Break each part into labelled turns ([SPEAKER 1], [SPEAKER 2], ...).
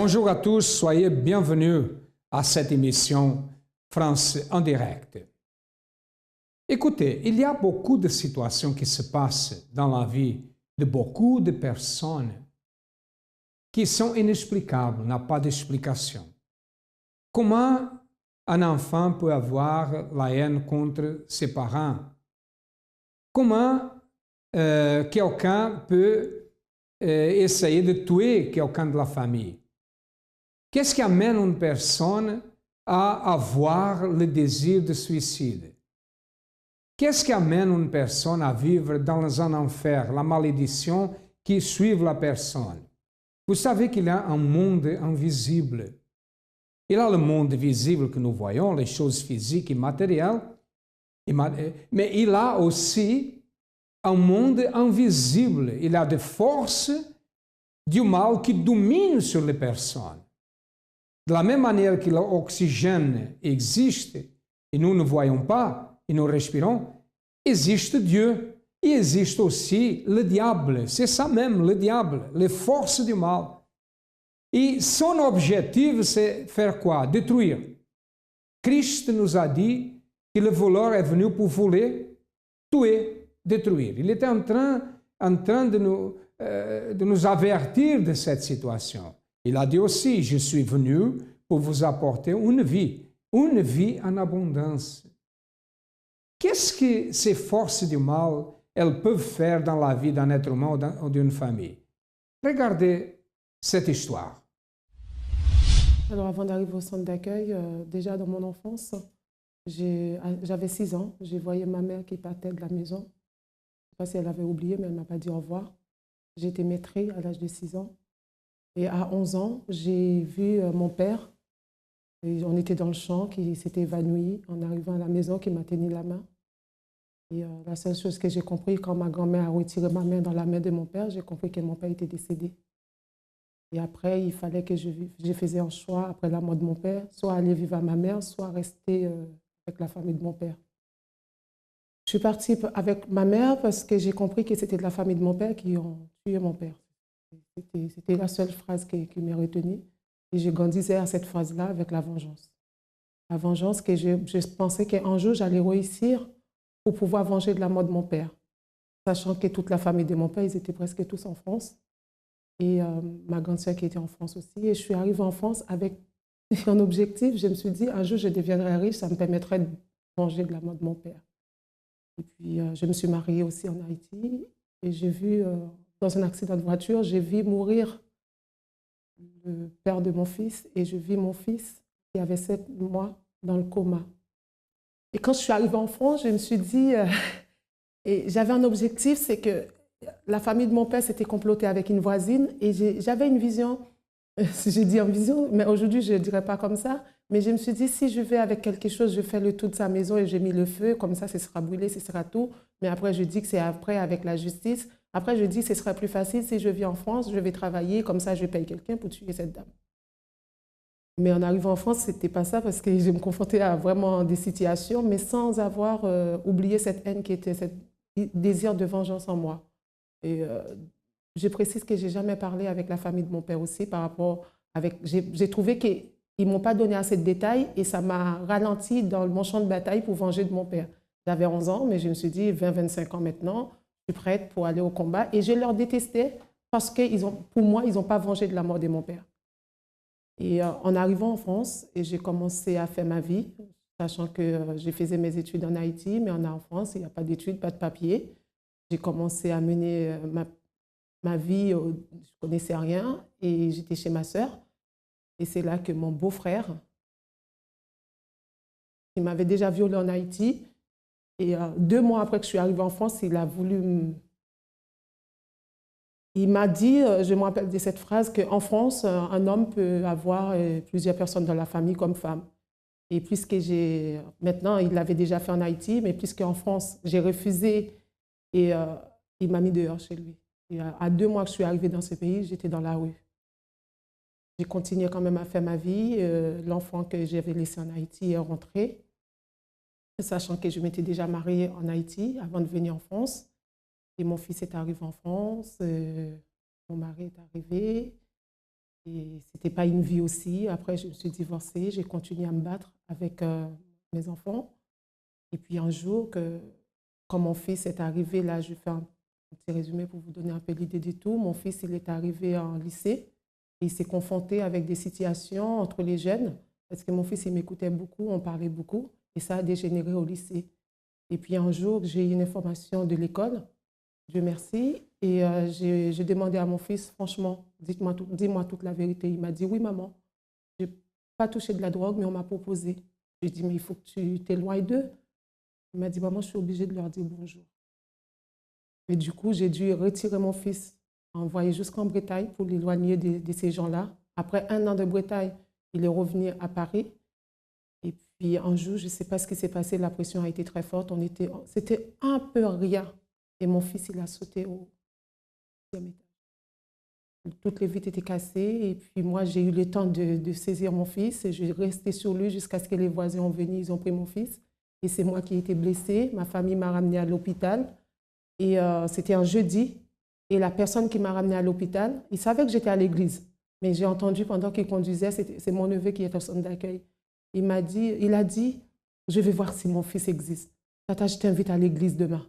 [SPEAKER 1] Bonjour à tous, soyez bienvenus à cette émission France en direct. Écoutez, il y a beaucoup de situations qui se passent dans la vie de beaucoup de personnes qui sont inexplicables, n'a pas d'explication. Comment un enfant peut avoir la haine contre ses parents? Comment quelqu'un peut essayer de tuer quelqu'un de la famille? Qu'est-ce qui amène une personne à avoir le désir de suicide? Qu'est-ce qui amène une personne à vivre dans un enfer, la malédiction qui suit la personne? Vous savez qu'il y a un monde invisible. Il y a le monde visible que nous voyons, les choses physiques et matérielles, mais il y a aussi un monde invisible. Il y a des forces du mal qui dominent sur les personnes. De la même manière que l'oxygène existe et nous ne voyons pas et nous respirons, existe Dieu et existe aussi le diable. C'est ça même, le diable, les forces du mal. Et son objectif, c'est faire quoi? Détruire. Christ nous a dit que le voleur est venu pour voler, tuer, détruire. Il était en train de nous avertir de cette situation. Il a dit aussi, je suis venu pour vous apporter une vie en abondance. Qu'est-ce que ces forces du mal, elles peuvent faire dans la vie d'un être humain ou d'une famille? Regardez cette histoire.
[SPEAKER 2] Alors avant d'arriver au centre d'accueil, déjà dans mon enfance, j'avais 6 ans, j'ai voyé ma mère qui partait de la maison. Je ne sais pas si elle avait oublié, mais elle ne m'a pas dit au revoir. J'ai été maîtrée à l'âge de 6 ans. Et à 11 ans, j'ai vu mon père. Et on était dans le champ, qui s'était évanoui en arrivant à la maison, qui m'a tenu la main. Et la seule chose que j'ai compris, quand ma grand-mère a retiré ma main dans la main de mon père, j'ai compris que mon père était décédé. Et après, il fallait que je faisais un choix, après la mort de mon père, soit aller vivre à ma mère, soit rester avec la famille de mon père. Je suis partie avec ma mère parce que j'ai compris que c'était de la famille de mon père qui ont tué mon père. C'était la seule phrase qui m'est retenue. Et je grandissais à cette phrase-là avec la vengeance. La vengeance que je pensais qu'un jour, j'allais réussir pour pouvoir venger de la mort de mon père. Sachant que toute la famille de mon père, ils étaient presque tous en France. Et ma grande sœur qui était en France aussi. Et je suis arrivée en France avec un objectif. Je me suis dit, un jour, je deviendrai riche, ça me permettrait de venger de la mort de mon père. Et puis, je me suis mariée aussi en Haïti. Et j'ai vu, dans un accident de voiture, j'ai vu mourir le père de mon fils. Et je vis mon fils, qui avait 7 mois, dans le coma. Et quand je suis arrivée en France, je me suis dit, et j'avais un objectif, c'est que la famille de mon père s'était complotée avec une voisine et j'avais une vision, si je dis en vision, mais aujourd'hui je ne dirais pas comme ça, mais je me suis dit, si je vais avec quelque chose, je fais le tour de sa maison et j'ai mis le feu, comme ça, ce sera brûlé, ce sera tout. Mais après, je dis que c'est après avec la justice. Après, je dis que ce sera plus facile si je vis en France, je vais travailler, comme ça, je paye quelqu'un pour tuer cette dame. Mais en arrivant en France, ce n'était pas ça parce que je me confrontais à vraiment des situations, mais sans avoir oublié cette haine qui était ce désir de vengeance en moi. Et je précise que je n'ai jamais parlé avec la famille de mon père aussi par rapport avec... J'ai trouvé qu'ils ne m'ont pas donné assez de détails et ça m'a ralenti dans mon champ de bataille pour venger de mon père. J'avais 11 ans, mais je me suis dit 20-25 ans maintenant, je suis prête pour aller au combat. Et je leur détestais parce que pour moi, ils n'ont pas vengé de la mort de mon père. Et en arrivant en France, j'ai commencé à faire ma vie, sachant que je faisais mes études en Haïti, mais en France, il n'y a pas d'études, pas de papier. J'ai commencé à mener ma vie, je ne connaissais rien, et j'étais chez ma sœur. Et c'est là que mon beau-frère, qui m'avait déjà violée en Haïti, et 2 mois après que je suis arrivée en France, il a voulu... Il m'a dit, je me rappelle de cette phrase, qu'en France, un homme peut avoir plusieurs personnes dans la famille comme femme. Et puisque maintenant, il l'avait déjà fait en Haïti, mais puisqu'en France, j'ai refusé et il m'a mis dehors chez lui. Et à 2 mois que je suis arrivée dans ce pays, j'étais dans la rue. J'ai continué quand même à faire ma vie. L'enfant que j'avais laissé en Haïti est rentré, sachant que je m'étais déjà mariée en Haïti avant de venir en France. Et mon fils est arrivé en France, mon mari est arrivé. Et ce n'était pas une vie aussi. Après, je me suis divorcée, j'ai continué à me battre avec mes enfants. Et puis un jour, quand mon fils est arrivé, là, je fais un petit résumé pour vous donner un peu l'idée du tout. Mon fils, il est arrivé en lycée et il s'est confronté avec des situations entre les jeunes. Parce que mon fils, il m'écoutait beaucoup, on parlait beaucoup. Et ça a dégénéré au lycée. Et puis un jour, j'ai eu une information de l'école, Dieu merci, et j'ai demandé à mon fils, franchement, dis-moi toute la vérité. Il m'a dit, oui maman, je n'ai pas touché de la drogue, mais on m'a proposé. Je lui ai dit, mais il faut que tu t'éloignes d'eux. Il m'a dit, maman, je suis obligée de leur dire bonjour. Et du coup, j'ai dû retirer mon fils, envoyer jusqu'en Bretagne pour l'éloigner de ces gens-là. Après 1 an de Bretagne, il est revenu à Paris. Et puis un jour, je ne sais pas ce qui s'est passé, la pression a été très forte. C'était un peu rien. Et mon fils, il a sauté au 6e étage. Toutes les vitres étaient cassées. Et puis moi, j'ai eu le temps de saisir mon fils. Et je suis restée sur lui jusqu'à ce que les voisins ont venu, ils ont pris mon fils. Et c'est moi qui ai été blessée. Ma famille m'a ramenée à l'hôpital. Et c'était un jeudi. Et la personne qui m'a ramenée à l'hôpital, il savait que j'étais à l'église. Mais j'ai entendu pendant qu'il conduisait, c'est mon neveu qui est au centre d'accueil. Il a dit, je vais voir si mon fils existe. Tata, je t'invite à l'église demain.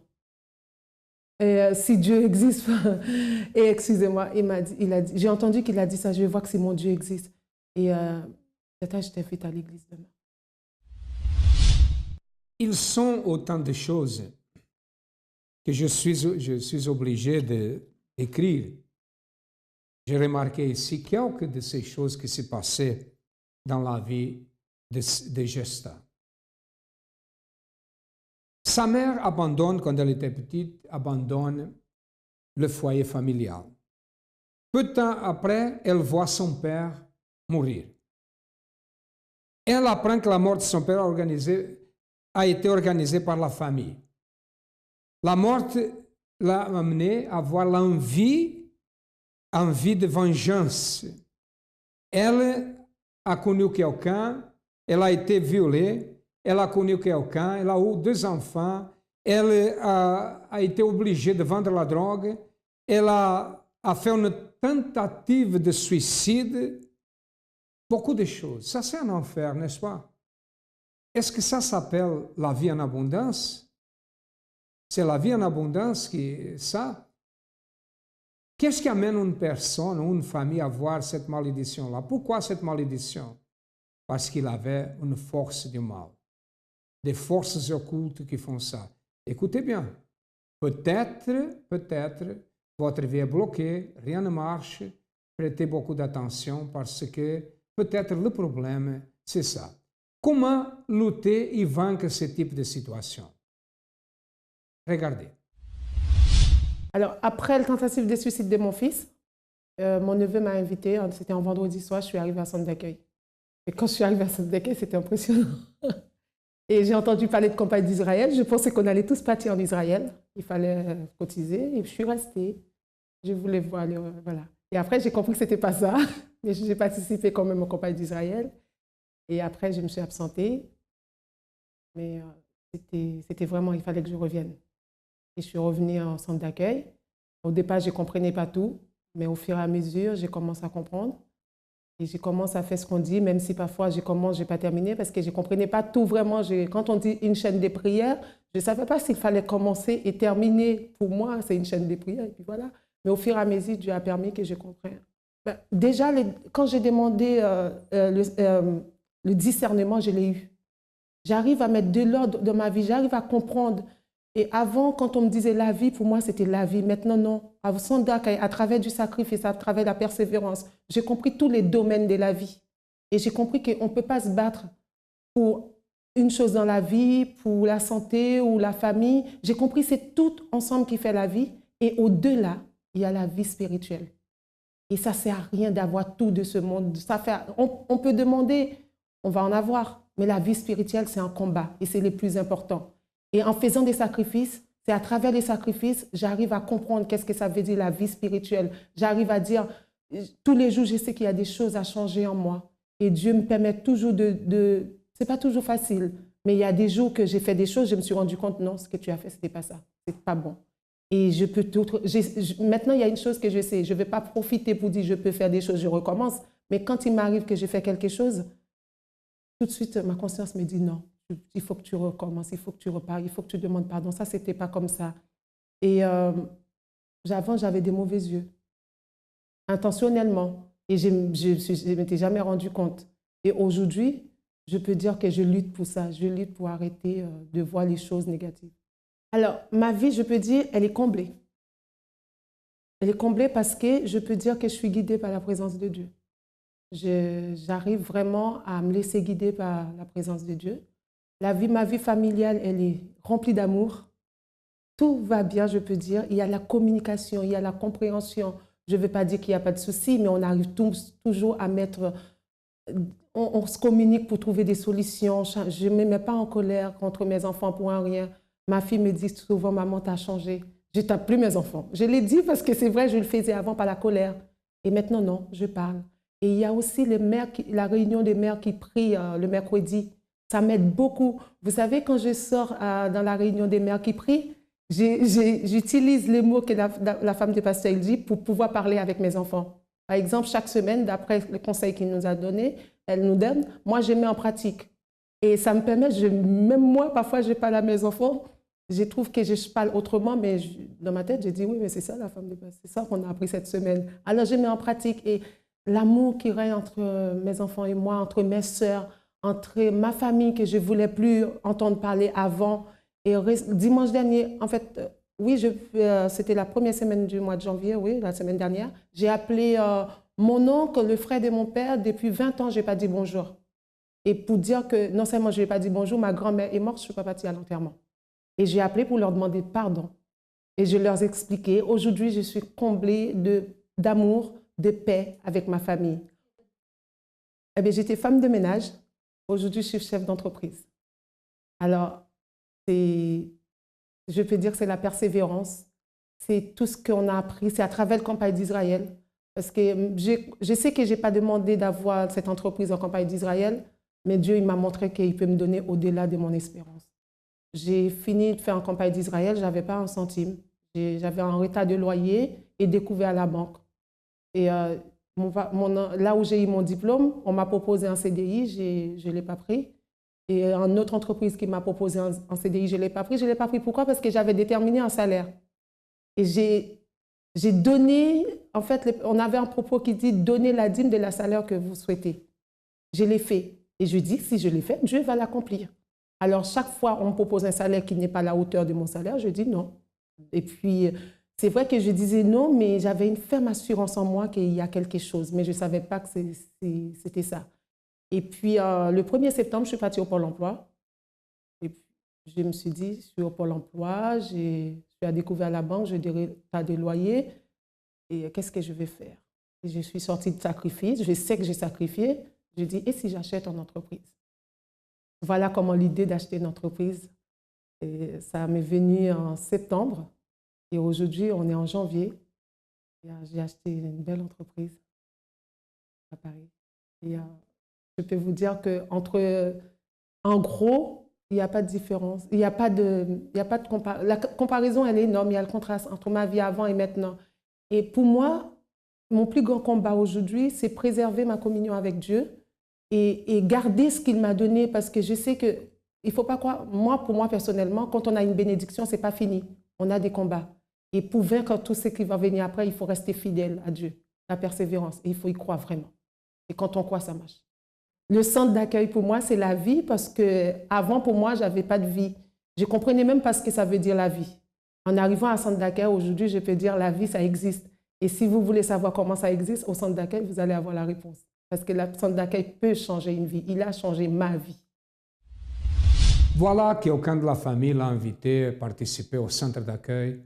[SPEAKER 2] Et si Dieu existe, et excusez-moi, j'ai entendu qu'il a dit ça, je vais voir si mon Dieu existe. Et tata, je t'invite à l'église demain.
[SPEAKER 1] Ils sont autant de choses que je suis obligé d'écrire. J'ai remarqué ici quelques de ces choses qui s'est passées dans la vie de Gesta. Sa mère abandonne, quand elle était petite, abandonne le foyer familial. Peu de temps après, elle voit son père mourir. Elle apprend que la mort de son père a été organisée par la famille. La mort l'a amenée à avoir l'envie de vengeance. Elle a connu quelqu'un, elle a été violée, elle a connu quelqu'un, elle a eu 2 enfants, elle a été obligée de vendre la drogue, elle a fait une tentative de suicide, beaucoup de choses. Ça, c'est un enfer, n'est-ce pas? Est-ce que ça s'appelle la vie en abondance? C'est la vie en abondance qui est ça? Qu'est-ce qui amène une personne ou une famille à avoir cette malédiction-là? Pourquoi cette malédiction? Parce qu'il avait une force du mal. Des forces occultes qui font ça. Écoutez bien. Peut-être, votre vie est bloquée, rien ne marche. Prêtez beaucoup d'attention parce que peut-être le problème, c'est ça. Comment lutter et vaincre ce type de situation? Regardez.
[SPEAKER 2] Alors, après la tentative de suicide de mon fils, mon neveu m'a invité, c'était un vendredi soir, je suis arrivée à centre d'accueil. Et quand je suis arrivée à centre d'accueil, c'était impressionnant. Et j'ai entendu parler de campagne d'Israël. Je pensais qu'on allait tous partir en Israël. Il fallait cotiser. Et je suis restée. Je voulais voir. Voilà. Et après, j'ai compris que ce n'était pas ça. Mais j'ai participé quand même aux campagnes d'Israël. Et après, je me suis absentée. Mais c'était vraiment, il fallait que je revienne. Et je suis revenue en centre d'accueil. Au départ, je ne comprenais pas tout. Mais au fur et à mesure, j'ai commencé à comprendre. Et je commence à faire ce qu'on dit, même si parfois je n'ai pas terminé parce que je ne comprenais pas tout vraiment. Quand on dit une chaîne de prières, je ne savais pas s'il fallait commencer et terminer. Pour moi, c'est une chaîne de prières. Et puis voilà. Mais au fur et à mesure, Dieu a permis que je comprenne. Déjà, quand j'ai demandé le discernement, je l'ai eu. J'arrive à mettre de l'ordre dans ma vie, j'arrive à comprendre. Et avant, quand on me disait la vie, pour moi, c'était la vie. Maintenant, non. À travers du sacrifice, à travers la persévérance, j'ai compris tous les domaines de la vie. Et j'ai compris qu'on ne peut pas se battre pour une chose dans la vie, pour la santé ou la famille. J'ai compris que c'est tout ensemble qui fait la vie. Et au-delà, il y a la vie spirituelle. Et ça ne sert à rien d'avoir tout de ce monde. On peut demander, on va en avoir. Mais la vie spirituelle, c'est un combat. Et c'est le plus important. Et en faisant des sacrifices, c'est à travers les sacrifices, j'arrive à comprendre qu'est-ce que ça veut dire la vie spirituelle. J'arrive à dire, tous les jours, je sais qu'il y a des choses à changer en moi. Et Dieu me permet toujours c'est pas toujours facile, mais il y a des jours que j'ai fait des choses, je me suis rendu compte, non, ce que tu as fait, c'était pas ça. C'est pas bon. Et maintenant, il y a une chose que je sais, je ne vais pas profiter pour dire je peux faire des choses, je recommence. Mais quand il m'arrive que j'ai fait quelque chose, tout de suite, ma conscience me dit non, il faut que tu recommences, il faut que tu repars, il faut que tu demandes pardon. Ça, c'était pas comme ça. Et avant, j'avais des mauvais yeux, intentionnellement. Et je ne m'étais jamais rendu compte. Et aujourd'hui, je peux dire que je lutte pour ça. Je lutte pour arrêter de voir les choses négatives. Alors, ma vie, je peux dire, elle est comblée. Elle est comblée parce que je peux dire que je suis guidée par la présence de Dieu. J'arrive vraiment à me laisser guider par la présence de Dieu. Ma vie familiale, elle est remplie d'amour. Tout va bien, je peux dire. Il y a la communication, il y a la compréhension. Je ne veux pas dire qu'il n'y a pas de soucis, mais on arrive toujours à mettre... On se communique pour trouver des solutions. Je ne me mets pas en colère contre mes enfants pour un rien. Ma fille me dit souvent, maman, tu as changé. Je ne tape plus mes enfants. Je l'ai dit parce que c'est vrai, je le faisais avant par la colère. Et maintenant, non, je parle. Et il y a aussi la réunion des mères qui prient le mercredi. Ça m'aide beaucoup. Vous savez, quand je sors dans la réunion des mères qui prient, j'utilise les mots que la femme de pasteur dit pour pouvoir parler avec mes enfants. Par exemple, chaque semaine, d'après le conseil qu'il nous a donné, elle nous donne, moi, je mets en pratique. Et ça me permet, même moi, parfois, je parle à mes enfants, je trouve que je parle autrement, mais dans ma tête, je dis, oui, mais c'est ça la femme de pasteur, c'est ça qu'on a appris cette semaine. Alors, je mets en pratique et l'amour qui règne entre mes enfants et moi, entre mes sœurs, entre ma famille que je ne voulais plus entendre parler avant. Et dimanche dernier, en fait, oui, c'était la première semaine du mois de janvier, oui, la semaine dernière. J'ai appelé mon oncle, le frère de mon père. Depuis 20 ans, je n'ai pas dit bonjour. Et pour dire que non seulement je ne lui ai pas dit bonjour, ma grand-mère est morte, je ne suis pas partie à l'enterrement. Et j'ai appelé pour leur demander pardon. Et je leur ai expliqué, aujourd'hui, je suis comblée d'amour, de paix avec ma famille. Eh bien, j'étais femme de ménage. Aujourd'hui, je suis chef d'entreprise. Alors, je peux dire que c'est la persévérance. C'est tout ce qu'on a appris. C'est à travers le campagne d'Israël. Parce que je sais que je n'ai pas demandé d'avoir cette entreprise en campagne d'Israël, mais Dieu il m'a montré qu'il peut me donner au-delà de mon espérance. J'ai fini de faire en campagne d'Israël, je n'avais pas un centime. J'avais un retard de loyer et découvert à la banque. Et là où j'ai eu mon diplôme, on m'a proposé un CDI, je ne l'ai pas pris. Et une autre entreprise qui m'a proposé un CDI, je ne l'ai pas pris. Je ne l'ai pas pris pourquoi? Parce que j'avais déterminé un salaire. Et j'ai donné, en fait, on avait un propos qui dit « Donnez la dîme de la salaire que vous souhaitez ». Je l'ai fait. Et je dis, si je l'ai fait, Dieu va l'accomplir. Alors, chaque fois, on me propose un salaire qui n'est pas à la hauteur de mon salaire, je dis non. Et puis, c'est vrai que je disais non, mais j'avais une ferme assurance en moi qu'il y a quelque chose, mais je ne savais pas que c'était ça. Et puis, le 1er septembre, je suis partie au Pôle emploi. Et puis, je me suis dit, je suis au Pôle emploi, je suis à découvert la banque, je dirais, pas de loyer, et qu'est-ce que je vais faire? Et je suis sortie de sacrifice, je sais que j'ai sacrifié. Je dis, et si j'achète une entreprise? Voilà comment l'idée d'acheter une entreprise, et ça m'est venu en septembre. Et aujourd'hui, on est en janvier. J'ai acheté une belle entreprise à Paris. Et je peux vous dire qu'en gros, il n'y a pas de différence. Il n'y a pas de comparaison. La comparaison, elle est énorme. Il y a le contraste entre ma vie avant et maintenant. Et pour moi, mon plus grand combat aujourd'hui, c'est préserver ma communion avec Dieu et garder ce qu'il m'a donné, parce que je sais que il ne faut pas croire. Pour moi personnellement, quand on a une bénédiction, ce n'est pas fini. On a des combats. Et pour vaincre tout ce qui va venir après, il faut rester fidèle à Dieu, la persévérance. Et il faut y croire vraiment. Et quand on croit, ça marche. Le centre d'accueil, pour moi, c'est la vie, parce qu'avant, pour moi, je n'avais pas de vie. Je ne comprenais même pas ce que ça veut dire la vie. En arrivant à centre d'accueil, aujourd'hui, je peux dire la vie, ça existe. Et si vous voulez savoir comment ça existe, au centre d'accueil, vous allez avoir la réponse. Parce que le centre d'accueil peut changer une vie. Il a changé ma vie.
[SPEAKER 1] Voilà quelqu'un de la famille l'a invité à participer au centre d'accueil.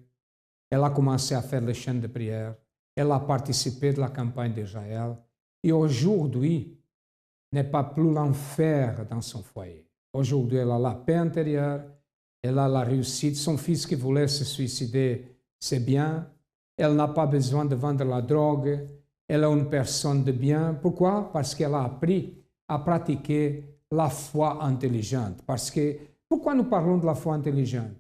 [SPEAKER 1] Elle a commencé à faire les chaînes de prière. Elle a participé de la campagne d'Israël. Et aujourd'hui, n'est pas plus l'enfer dans son foyer. Aujourd'hui, elle a la paix intérieure. Elle a la réussite. Son fils qui voulait se suicider, c'est bien. Elle n'a pas besoin de vendre la drogue. Elle est une personne de bien. Pourquoi? Parce qu'elle a appris à pratiquer la foi intelligente. Parce que, pourquoi nous parlons de la foi intelligente?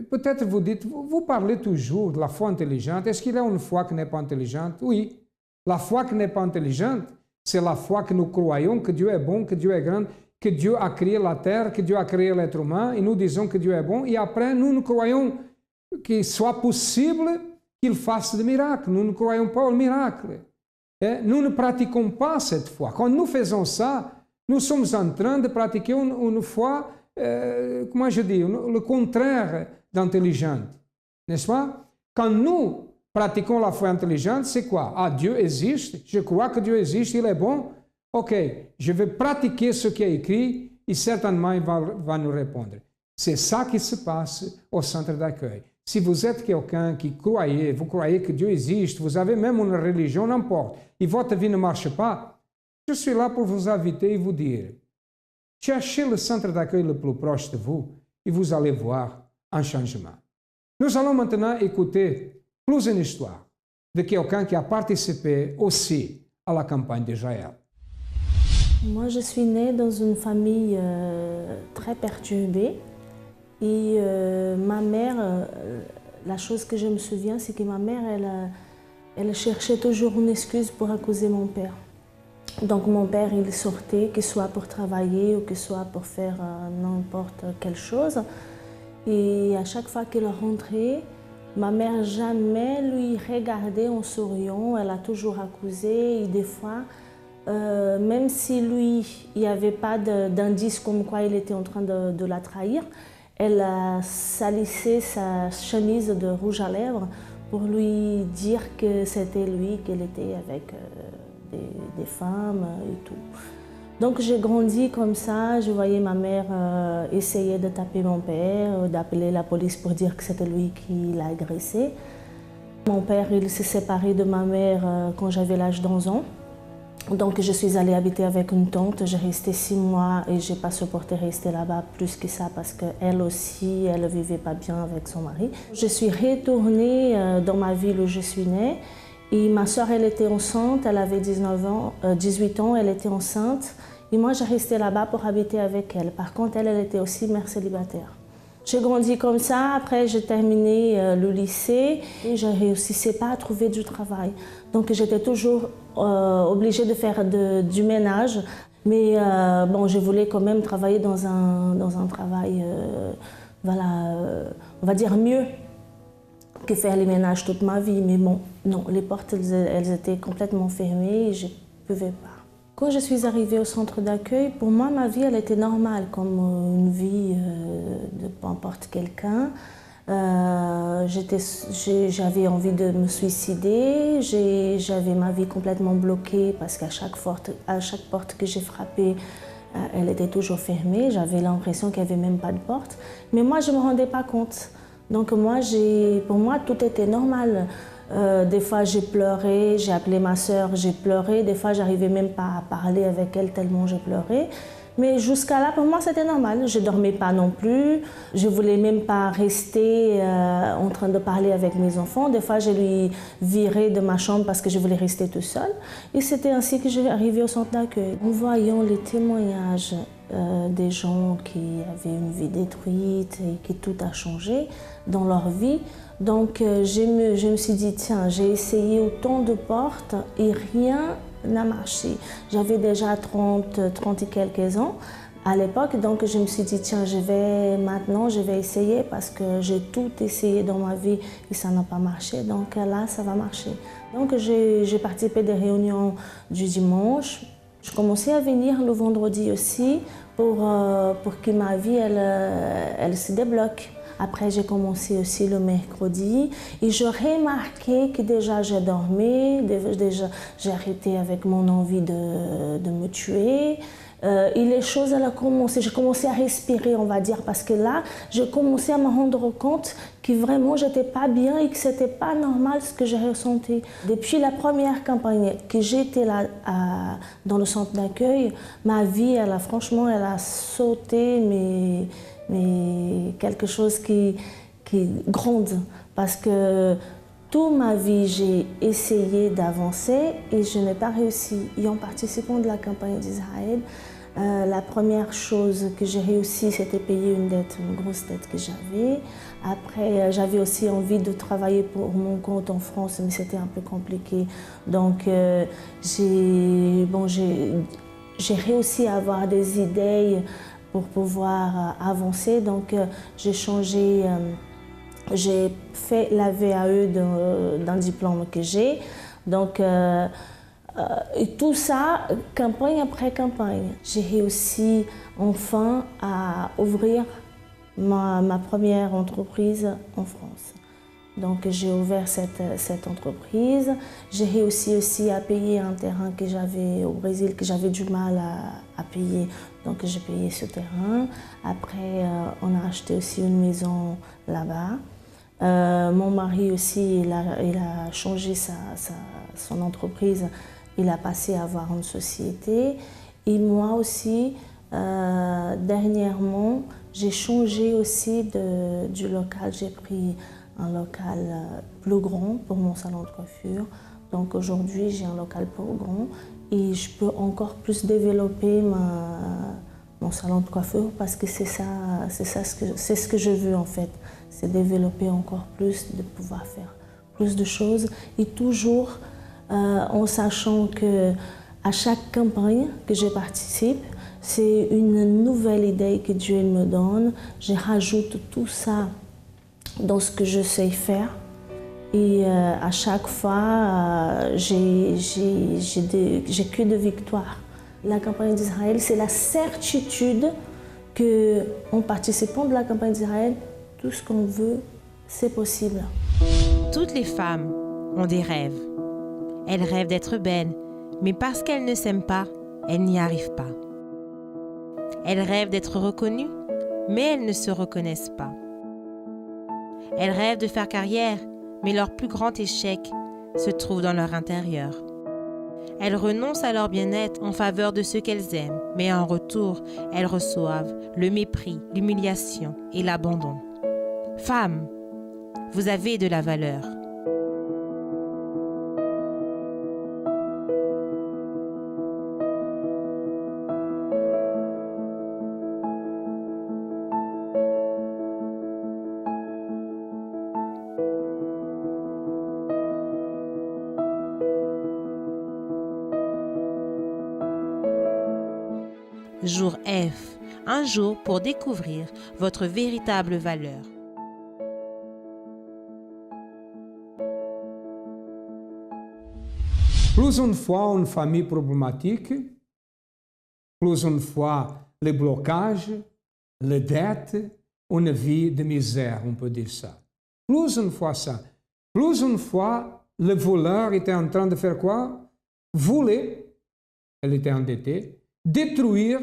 [SPEAKER 1] Peut-être vous dites, vous parlez toujours de la foi intelligente. Est-ce qu'il y a une foi qui n'est pas intelligente? Oui. La foi qui n'est pas intelligente, C'est la foi que nous croyons que Dieu est bon, que Dieu est grand, que Dieu a créé la terre, que Dieu a créé l'être humain, et nous disons que Dieu est bon, et après nous croyons qu'il soit possible qu'il fasse des miracles. Nous ne croyons pas au miracle. Et nous ne pratiquons pas cette foi. Quand nous faisons ça, nous sommes en train de pratiquer une foi, comment je dis, le contraire d'intelligente. N'est-ce pas? Quand nous pratiquons la foi intelligente, c'est quoi? Ah, Dieu existe, je crois que Dieu existe, il est bon. Ok, je vais pratiquer ce qui est écrit et certainement il va nous répondre. C'est ça qui se passe au centre d'accueil. Si vous êtes quelqu'un qui croyez, vous croyez que Dieu existe, vous avez même une religion, n'importe, et votre vie ne marche pas, je suis là pour vous inviter et vous dire, cherchez le centre d'accueil le plus proche de vous et vous allez voir un changement. Nous allons maintenant écouter plus une histoire de quelqu'un qui a participé aussi à la campagne d'Israël.
[SPEAKER 3] Moi, je suis née dans une famille très perturbée et ma mère, la chose que je me souviens, c'est que ma mère, elle cherchait toujours une excuse pour accuser mon père. Donc mon père, il sortait, que ce soit pour travailler ou que ce soit pour faire n'importe quelle chose. Et à chaque fois qu'il rentrait, ma mère jamais lui regardait en souriant, elle a toujours accusé et des fois, même si lui, il n'y avait pas d'indice comme quoi il était en train de la trahir, elle a salissé sa chemise de rouge à lèvres pour lui dire que c'était lui, qu'elle était avec des femmes et tout. Donc j'ai grandi comme ça, je voyais ma mère essayer de taper mon père, d'appeler la police pour dire que c'était lui qui l'a agressé. Mon père, il s'est séparé de ma mère quand j'avais l'âge d'11 ans. Donc je suis allée habiter avec une tante, j'ai resté 6 mois et je n'ai pas supporté rester là-bas plus que ça parce qu'elle aussi, elle ne vivait pas bien avec son mari. Je suis retournée dans ma ville où je suis née et ma soeur, elle était enceinte, elle avait 18 ans, elle était enceinte et moi j'ai resté là-bas pour habiter avec elle. Par contre, elle était aussi mère célibataire. J'ai grandi comme ça, après j'ai terminé le lycée et je ne réussissais pas à trouver du travail. Donc j'étais toujours obligée de faire du ménage. Mais bon, je voulais quand même travailler dans un travail, voilà, on va dire mieux que faire les ménages toute ma vie. Mais bon, non, les portes, elles étaient complètement fermées et je ne pouvais pas. Quand je suis arrivée au centre d'accueil, pour moi, ma vie, elle était normale, comme une vie de n'importe quelqu'un. J'avais envie de me suicider, j'avais ma vie complètement bloquée parce qu'à chaque porte que j'ai frappée, elle était toujours fermée. J'avais l'impression qu'il n'y avait même pas de porte. Mais moi, je ne me rendais pas compte. Donc moi, pour moi, tout était normal. Des fois, j'ai pleuré, j'ai appelé ma sœur, j'ai pleuré. Des fois, j'arrivais même pas à parler avec elle tellement j'ai pleuré. Mais jusqu'à là, pour moi, c'était normal. Je ne dormais pas non plus. Je ne voulais même pas rester en train de parler avec mes enfants. Des fois, je lui virais de ma chambre parce que je voulais rester toute seule. Et c'était ainsi que j'ai arrivé au centre d'accueil. En voyant les témoignages des gens qui avaient une vie détruite et qui tout a changé dans leur vie, donc je me suis dit, tiens, j'ai essayé autant de portes et rien n'a marché. J'avais déjà 30 et quelques ans à l'époque, donc je me suis dit, tiens, maintenant je vais essayer parce que j'ai tout essayé dans ma vie et ça n'a pas marché, donc là, ça va marcher. Donc j'ai participé des réunions du dimanche. Je commençais à venir le vendredi aussi pour que ma vie, elle se débloque. Après, j'ai commencé aussi le mercredi et j'ai remarqué que déjà je dormais, déjà j'ai arrêté avec mon envie de me tuer. Et les choses, j'ai commencé à respirer, on va dire, parce que là, j'ai commencé à me rendre compte que vraiment, j'étais pas bien et que c'était pas normal ce que j'ai ressenti. Depuis la première campagne que j'étais là dans le centre d'accueil, ma vie, franchement, elle a sauté, mais quelque chose qui est grande, parce que toute ma vie, j'ai essayé d'avancer et je n'ai pas réussi. Et en participant de la campagne d'Israël, La première chose que j'ai réussi, c'était payer une dette, une grosse dette que j'avais. Après, j'avais aussi envie de travailler pour mon compte en France, mais c'était un peu compliqué. Donc, j'ai réussi à avoir des idées pour pouvoir avancer. Donc, j'ai changé, j'ai fait la VAE d'un diplôme que j'ai. Donc, et tout ça, campagne après campagne. J'ai réussi enfin à ouvrir ma première entreprise en France. Donc j'ai ouvert cette entreprise. J'ai réussi aussi à payer un terrain que j'avais au Brésil, que j'avais du mal à payer. Donc j'ai payé ce terrain. Après, on a acheté aussi une maison là-bas. Mon mari aussi, il a changé son entreprise. Il a passé à avoir une société. Et moi aussi, dernièrement, j'ai changé aussi du local. J'ai pris un local plus grand pour mon salon de coiffure. Donc aujourd'hui, j'ai un local plus grand et je peux encore plus développer mon salon de coiffure parce que c'est ce que je veux en fait. C'est développer encore plus, de pouvoir faire plus de choses et toujours en sachant qu'à chaque campagne que je participe, c'est une nouvelle idée que Dieu me donne. Je rajoute tout ça dans ce que je sais faire. Et à chaque fois, j'ai que de victoires. La campagne d'Israël, c'est la certitude qu'en participant de la campagne d'Israël, tout ce qu'on veut, c'est possible.
[SPEAKER 4] Toutes les femmes ont des rêves. Elles rêvent d'être belles, mais parce qu'elles ne s'aiment pas, elles n'y arrivent pas. Elles rêvent d'être reconnues, mais elles ne se reconnaissent pas. Elles rêvent de faire carrière, mais leur plus grand échec se trouve dans leur intérieur. Elles renoncent à leur bien-être en faveur de ceux qu'elles aiment, mais en retour, elles reçoivent le mépris, l'humiliation et l'abandon. Femmes, vous avez de la valeur. Jour F, un jour pour découvrir votre véritable valeur.
[SPEAKER 1] Plus une fois une famille problématique, plus une fois les blocages, les dettes, une vie de misère, on peut dire ça. Plus une fois ça. Plus une fois, le voleur était en train de faire quoi? Voler, elle était endettée, détruire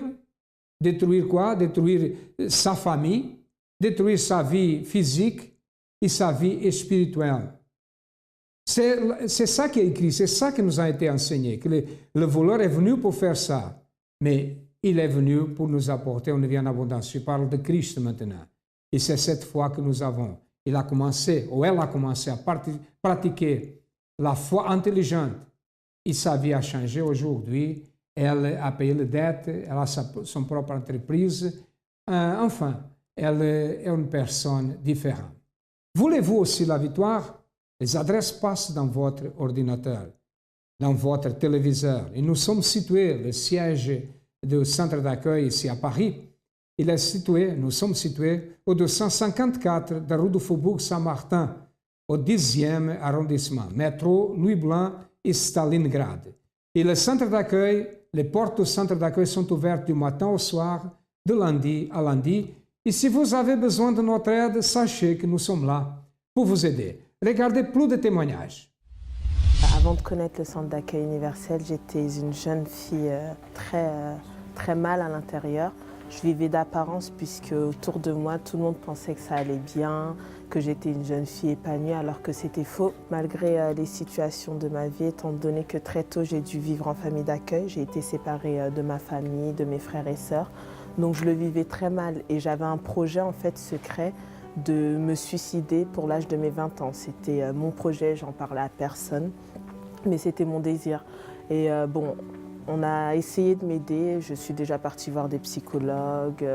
[SPEAKER 1] quoi? Détruire sa famille, détruire sa vie physique et sa vie spirituelle. C'est ça qui est écrit, c'est ça qui nous a été enseigné, que le voleur est venu pour faire ça, mais il est venu pour nous apporter une vie en abondance. Je parle de Christ maintenant. Et c'est cette foi que nous avons. Il a commencé, ou elle a commencé à pratiquer la foi intelligente. Et sa vie a changé aujourd'hui. Elle a payé les dettes, elle a son propre entreprise. Enfin, elle est une personne différente. Voulez-vous aussi la victoire? Les adresses passent dans votre ordinateur, dans votre téléviseur. Et nous sommes situés, le siège du centre d'accueil ici à Paris, nous sommes situés au 254 de la rue du Faubourg Saint-Martin, au 10e arrondissement, métro Louis Blanc et Stalingrad. Et le centre d'accueil, les portes du centre d'accueil sont ouvertes du matin au soir, de lundi à lundi. Et si vous avez besoin de notre aide, sachez que nous sommes là pour vous aider. Regardez plus de témoignages.
[SPEAKER 5] Avant de connaître le centre d'accueil universel, j'étais une jeune fille très mal à l'intérieur. Je vivais d'apparence puisque autour de moi, tout le monde pensait que ça allait bien, que j'étais une jeune fille épanouie alors que c'était faux. Malgré les situations de ma vie, étant donné que très tôt j'ai dû vivre en famille d'accueil, j'ai été séparée de ma famille, de mes frères et sœurs. Donc je le vivais très mal et j'avais un projet en fait secret de me suicider pour l'âge de mes 20 ans. C'était mon projet, j'en parlais à personne, mais c'était mon désir. Et bon, On a essayé de m'aider, je suis déjà partie voir des psychologues.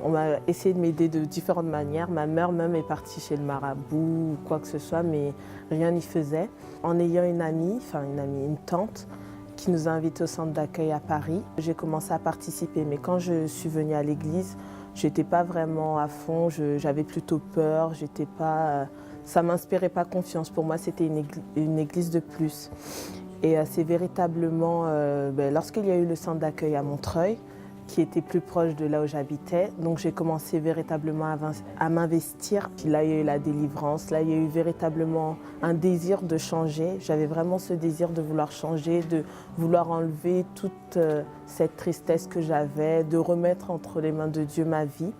[SPEAKER 5] On m'a essayé de m'aider de différentes manières. Ma mère même est partie chez le marabout ou quoi que ce soit, mais rien n'y faisait. En ayant une tante, qui nous a invités au centre d'accueil à Paris, j'ai commencé à participer. Mais quand je suis venue à l'église, je n'étais pas vraiment à fond, j'avais plutôt peur, ça ne m'inspirait pas confiance. Pour moi, c'était une église de plus. Et c'est véritablement, lorsqu'il y a eu le centre d'accueil à Montreuil, qui était plus proche de là où j'habitais. Donc j'ai commencé véritablement à m'investir. Là, il y a eu la délivrance, là, il y a eu véritablement un désir de changer. J'avais vraiment ce désir de vouloir changer, de vouloir enlever toute cette tristesse que j'avais, de remettre entre les mains de Dieu ma vie.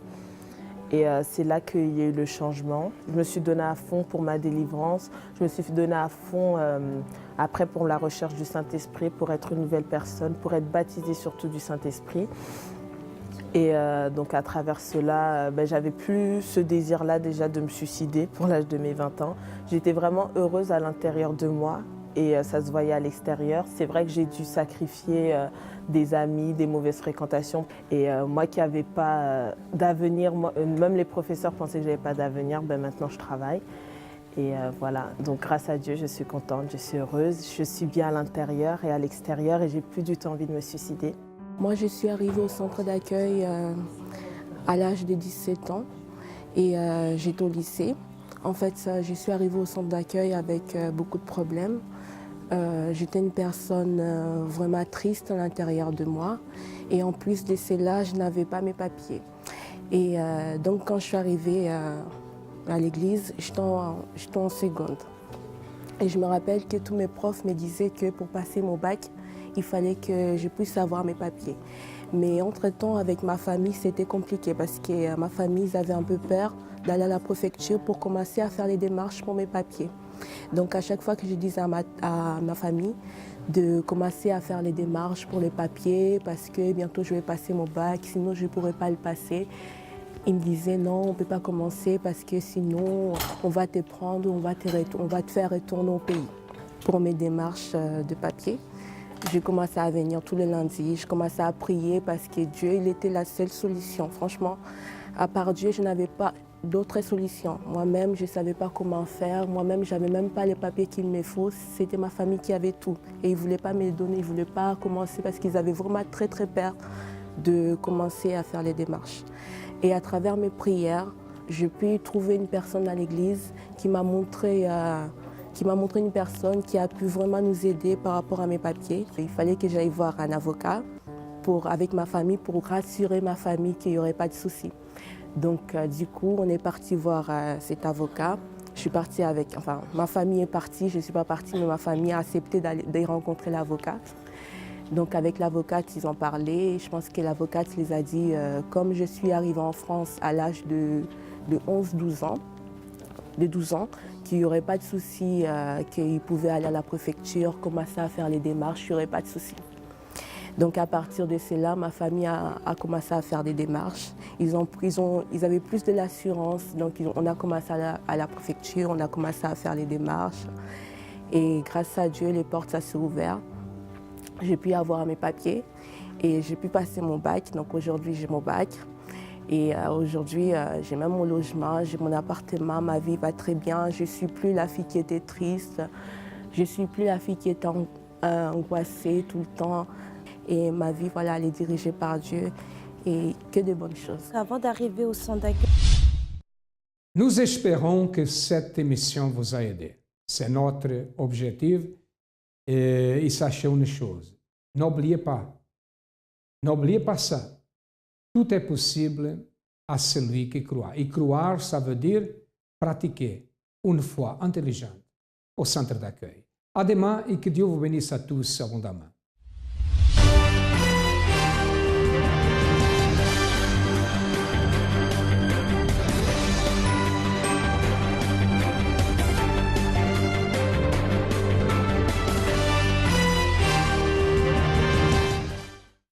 [SPEAKER 5] Et c'est là qu'il y a eu le changement. Je me suis donnée à fond pour ma délivrance. Je me suis donnée à fond après pour la recherche du Saint-Esprit, pour être une nouvelle personne, pour être baptisée surtout du Saint-Esprit. Et donc à travers cela, j'avais plus ce désir-là déjà de me suicider pour l'âge de mes 20 ans. J'étais vraiment heureuse à l'intérieur de moi et ça se voyait à l'extérieur. C'est vrai que j'ai dû sacrifier des amis, des mauvaises fréquentations. Et moi qui n'avais pas d'avenir, même les professeurs pensaient que je n'avais pas d'avenir, maintenant je travaille. Et voilà, donc grâce à Dieu, je suis contente, je suis heureuse, je suis bien à l'intérieur et à l'extérieur et j'ai plus du tout envie de me suicider.
[SPEAKER 6] Moi, je suis arrivée au centre d'accueil à l'âge de 17 ans et j'étais au lycée. En fait, je suis arrivée au centre d'accueil avec beaucoup de problèmes. J'étais une personne vraiment triste à l'intérieur de moi et en plus de cela, je n'avais pas mes papiers. Et donc quand je suis arrivée à l'église, j'étais en seconde. Et je me rappelle que tous mes profs me disaient que pour passer mon bac, il fallait que je puisse avoir mes papiers. Mais entre-temps, avec ma famille, c'était compliqué parce que ma famille, ils avaient un peu peur d'aller à la préfecture pour commencer à faire les démarches pour mes papiers. Donc à chaque fois que je disais à ma famille de commencer à faire les démarches pour les papiers parce que bientôt je vais passer mon bac, sinon je ne pourrai pas le passer, ils me disaient non, on ne peut pas commencer parce que sinon on va te prendre, on va te faire retourner au pays. Pour mes démarches de papier, j'ai commencé à venir tous les lundis, je commençais à prier parce que Dieu, il était la seule solution. Franchement, à part Dieu, je n'avais pas d'autres solutions. Moi-même, je ne savais pas comment faire. Moi-même, je n'avais même pas les papiers qu'il me faut. C'était ma famille qui avait tout. Et ils ne voulaient pas me les donner, ils ne voulaient pas commencer parce qu'ils avaient vraiment très très peur de commencer à faire les démarches. Et à travers mes prières, j'ai pu trouver une personne à l'église qui m'a montré une personne qui a pu vraiment nous aider par rapport à mes papiers. Il fallait que j'aille voir un avocat avec ma famille pour rassurer ma famille qu'il n'y aurait pas de soucis. Donc du coup, on est parti voir cet avocat. Je suis partie ma famille est partie, je ne suis pas partie, mais ma famille a accepté d'aller rencontrer l'avocat. Donc avec l'avocate, ils ont parlé. Je pense que l'avocate les a dit, comme je suis arrivée en France à l'âge de 12 ans, qu'il n'y aurait pas de souci, qu'ils pouvaient aller à la préfecture, commencer à faire les démarches, il n'y aurait pas de souci. Donc à partir de cela, ma famille a commencé à faire des démarches. Ils avaient plus de l'assurance, donc on a commencé à la préfecture, on a commencé à faire les démarches. Et grâce à Dieu, les portes ça s'est ouvert. J'ai pu avoir mes papiers et j'ai pu passer mon bac. Donc aujourd'hui, j'ai mon bac. Et aujourd'hui, j'ai même mon logement, j'ai mon appartement, ma vie va très bien. Je ne suis plus la fille qui était triste, je ne suis plus la fille qui était angoissée tout le temps. Et ma vie, voilà, elle est dirigée par Dieu et que de bonnes choses.
[SPEAKER 3] Avant d'arriver au centre d'accueil,
[SPEAKER 1] nous espérons que cette émission vous a aidé. C'est notre objectif. Et sachez une chose, n'oubliez pas ça. Tout est possible à celui qui croit. Et croire, ça veut dire pratiquer une foi intelligente au centre d'accueil. À demain et que Dieu vous bénisse à tous abondamment.